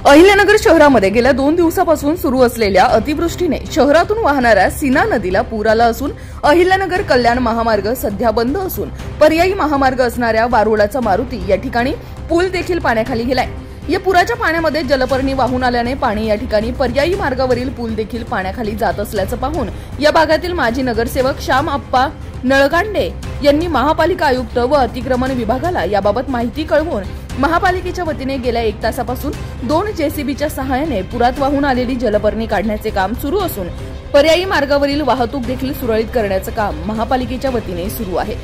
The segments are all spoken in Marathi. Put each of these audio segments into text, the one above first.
अहिल्यानगर शहरामध्ये गेल्या 2 दिवसापासून सुरू असलेल्या अतिवृष्टीने शहरातून वाहणाऱ्या सीना नदीला पूर आला असून अहिल्यानगर कल्याण महामार्ग सध्या बंद असून पर्यायी महामार्ग असणाऱ्या वारुळाचा मारुती या ठिकाणी पूल देखील पाण्याखाली गेलाय। या पुराच्या पाण्यामध्ये जलपर्णी वाहून आल्याने पाणी या ठिकाणी पर्यायी मार्गावरील पूल देखील पाण्याखाली जात असल्याचं पाहून या भागातील माजी नगरसेवक श्याम आप्पा नळगांडे यांनी महापालिका आयुक्त व अतिक्रमण विभागाला याबाबत माहिती कळवून महापालिकेच्या वतीने गेल्या 1 तासापासून 2 जेसीबीच्या सहाय्याने पुरात वाहून आलेली जलपर्णी काढण्याचे काम सुरू असून पर्यायी मार्गावरील वाहतूक देखील सुरळीत करण्याचे काम महापालिकेच्या वतीने सुरू आहे।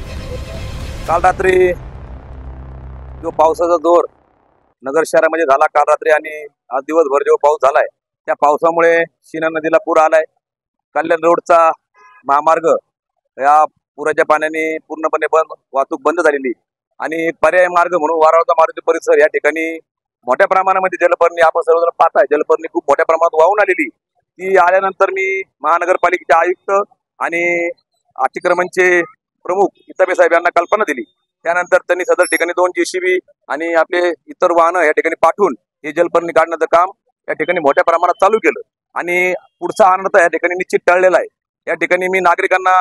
काल रात्री जो पावसाचा जोर नगर शहरामध्ये झाला काल रात्री आणि आज दिवसभर जो पाऊस झालाय त्या पावसामुळे सीना नदीला पूर आलाय। कल्याण रोडचा महामार्ग या पुराच्या पाण्याने पूर्णपणे वाहतूक बंद झालेली आणि पर्यायी मार्ग म्हणून वारुळाचा मारुती परिसर या ठिकाणी मोठ्या प्रमाणामध्ये जलपर्णी आपण सर्वजण पाहताय जलपर्णी खूप मोठ्या प्रमाणात वाहून आलेली। ती आल्यानंतर मी महानगरपालिकेचे आयुक्त आणि अतिक्रमणचे प्रमुख इतबे साहेब यांना कल्पना दिली। त्यानंतर त्यांनी सदर ठिकाणी 2 जेसीबी आणि आपले इतर वाहनं या ठिकाणी पाठवून हे जलपर्णी काढण्याचं काम या ठिकाणी मोठ्या प्रमाणात चालू केलं आणि पुढचा अनर्थ या ठिकाणी निश्चित टळलेला आहे। या ठिकाणी मी नागरिकांना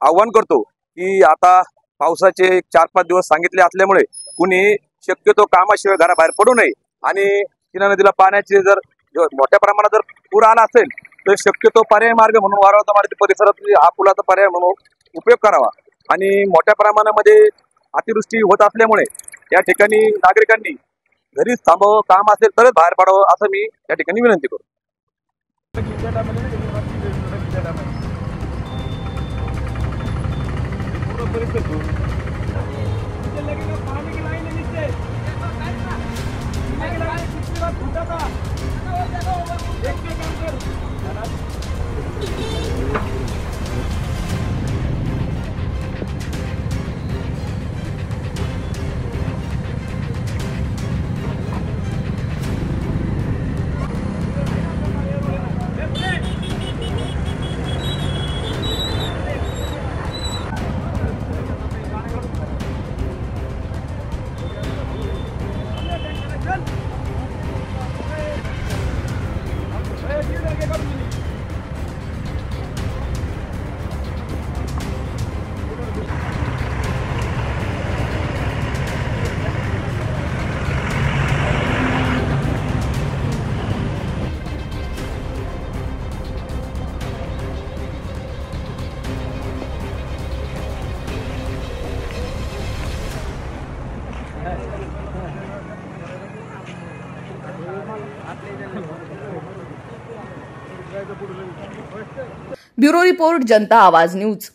आवाहन करतो की आता पावसाचे 4-5 दिवस सांगितले असल्यामुळे कुणी शक्यतो कामाशिवाय घराबाहेर पडू नये आणि सीना नदीला पाण्याचे जर मोठ्या प्रमाणात जर पूर आला असेल तर शक्यतो पर्यायी मार्ग म्हणून वारुळाचा मारुती परिसरात हा पुलाचा पर्याय म्हणून उपयोग करावा आणि मोठ्या प्रमाणामध्ये अतिवृष्टी होत असल्यामुळे या ठिकाणी नागरिकांनी घरीच थांबावं, काम असेल तरच बाहेर पडावं असं मी या ठिकाणी विनंती करतो। ब्युरो रिपोर्ट, जनता आवाज न्यूज।